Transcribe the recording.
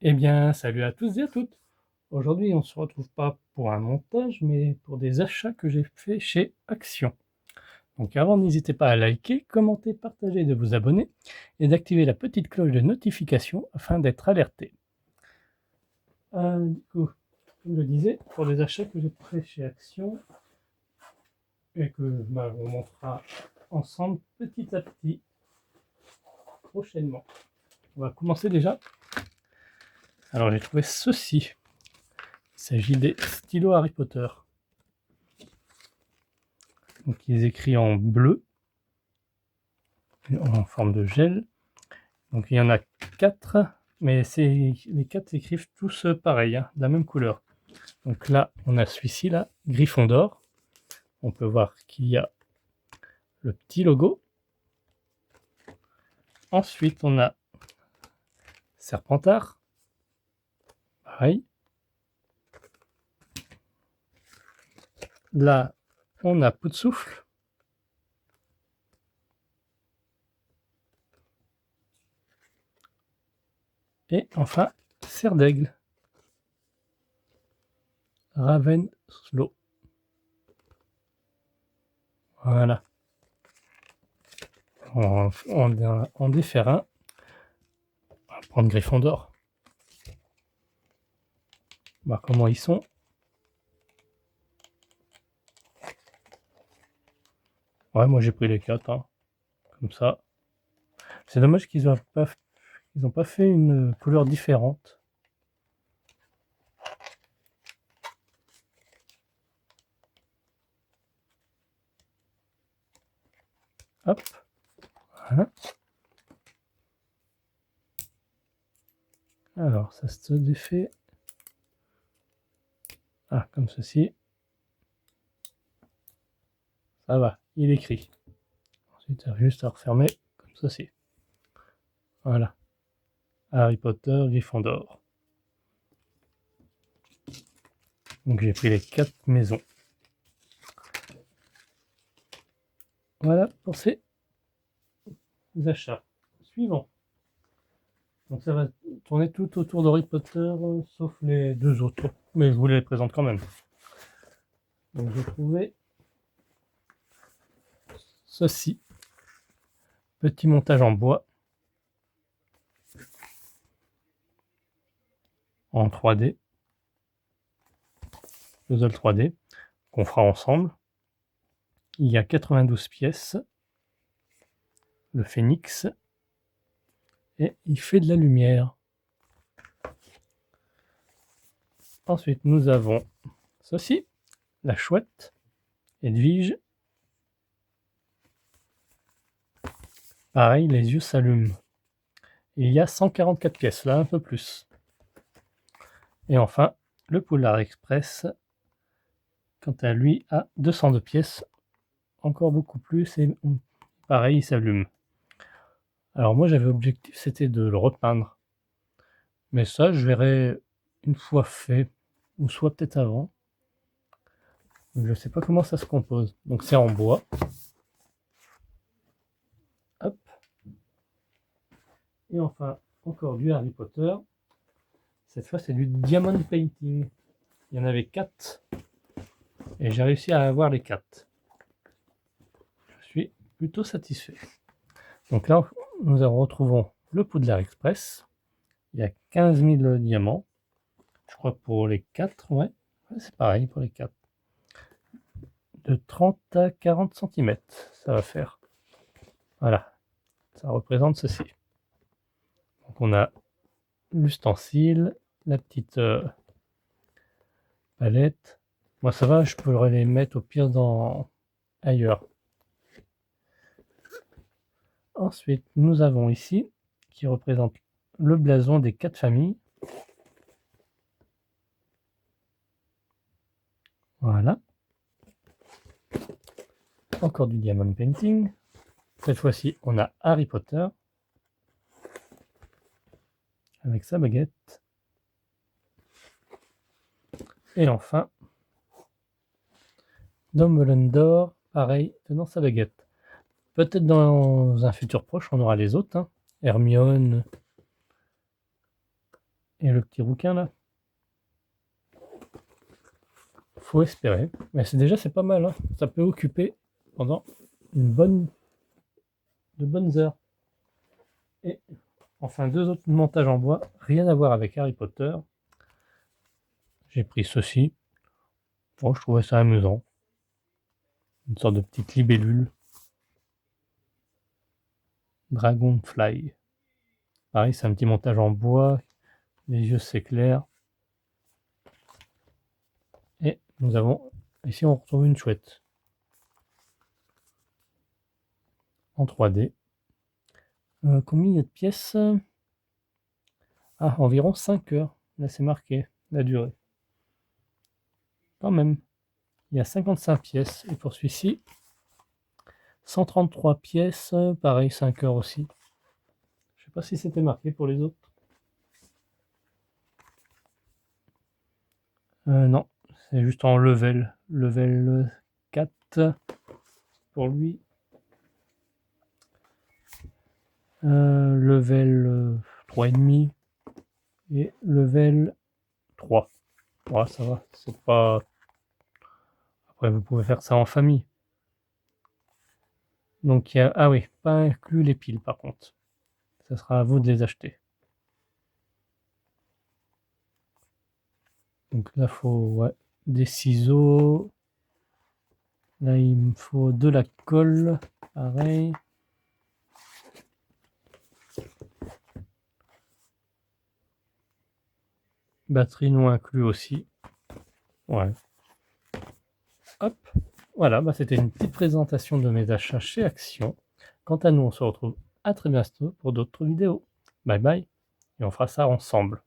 Eh bien, salut à tous et à toutes. Aujourd'hui, on se retrouve pas pour un montage, mais pour des achats que j'ai fait chez Action. Donc avant, n'hésitez pas à liker, commenter, partager, de vous abonner et d'activer la petite cloche de notification afin d'être alerté. Du coup, comme je le disais, pour des achats que j'ai faits chez Action et que on montrera ensemble petit à petit prochainement. On va commencer déjà. Alors j'ai trouvé ceci. Il s'agit des stylos Harry Potter. Donc ils écrits en bleu, en forme de gel. Donc il y en a 4, mais les 4 s'écrivent tous pareil, hein, de la même couleur. Donc là, on a celui-ci, là, Gryffondor. On peut voir qu'il y a le petit logo. Ensuite, on a Serpentard. Pareil. Là, on a Pout-Souffle. Et enfin, Serre d'Aigle. Ravenslow. Voilà. En défaire un. On va prendre Gryffondor. Voir comment ils sont. Ouais, moi j'ai pris les 4, hein, comme ça. C'est dommage qu'ils n'ont pas fait une couleur différente. Hop, voilà. Alors, ça se défait. Ah, comme ceci. Ça va, il écrit. Ensuite, juste à refermer comme ceci. Voilà. Harry Potter, Gryffondor. Donc j'ai pris les 4 maisons. Voilà pour ces achats. Suivant. Donc ça va tourner tout autour d'Harry Potter, sauf les 2 autres. Mais je vous les présente quand même. Donc j'ai trouvé ceci. Petit montage en bois. En 3D. Puzzle 3D. Qu'on fera ensemble. Il y a 92 pièces. Le phénix. Et il fait de la lumière. Ensuite, nous avons ceci, la chouette, Edwige. Pareil, les yeux s'allument. Il y a 144 pièces, là un peu plus. Et enfin, le Polar Express, quant à lui, a 202 pièces, encore beaucoup plus, et pareil, il s'allume. Alors moi, j'avais objectif, c'était de le repeindre. Mais ça, je verrai une fois fait, ou soit peut-être avant. Je ne sais pas comment ça se compose. Donc c'est en bois. Hop. Et enfin, encore du Harry Potter. Cette fois, c'est du diamond painting. Il y en avait 4. Et j'ai réussi à avoir les 4. Je suis plutôt satisfait. Donc là, nous retrouvons le Poudlard Express. Il y a 15 000 diamants. Je crois pour les 4, ouais. C'est pareil pour les 4. De 30 à 40 cm, ça va faire. Voilà. Ça représente ceci. Donc on a l'ustensile, la petite palette. Moi ça va, je pourrais les mettre au pire dans ailleurs. Ensuite, nous avons ici, qui représente le blason des 4 familles. Voilà. Encore du diamond painting. Cette fois-ci, on a Harry Potter. Avec sa baguette. Et enfin, Dumbledore, pareil, tenant sa baguette. Peut-être dans un futur proche, on aura les autres. Hein. Hermione. Et le petit rouquin là. Faut espérer. Mais c'est pas mal. Hein. Ça peut occuper pendant de bonnes heures. Et enfin, 2 autres montages en bois. Rien à voir avec Harry Potter. J'ai pris ceci. Bon, je trouvais ça amusant. Une sorte de petite libellule. Dragonfly. Pareil, c'est un petit montage en bois. Les yeux s'éclairent. Et nous avons... Ici, on retrouve une chouette. En 3D. Combien il y a de pièces? Ah, environ 5 heures. Là, c'est marqué, la durée. Quand même. Il y a 55 pièces. Et pour celui-ci, 133 pièces. Pareil, 5 heures aussi. Je sais pas si c'était marqué pour les autres. Non, c'est juste en level. Level 4 pour lui. Level 3,5 et level 3. Ouais, ça va, c'est pas... Après, vous pouvez faire ça en famille. Donc, il y a... Ah oui, pas inclus les piles, par contre. Ça sera à vous de les acheter. Donc là, il faut des ciseaux. Là, il me faut de la colle. Pareil. Batterie non inclus aussi. Ouais. Hop. Voilà, c'était une petite présentation de mes achats chez Action. Quant à nous, on se retrouve à très bientôt pour d'autres vidéos. Bye bye. Et on fera ça ensemble.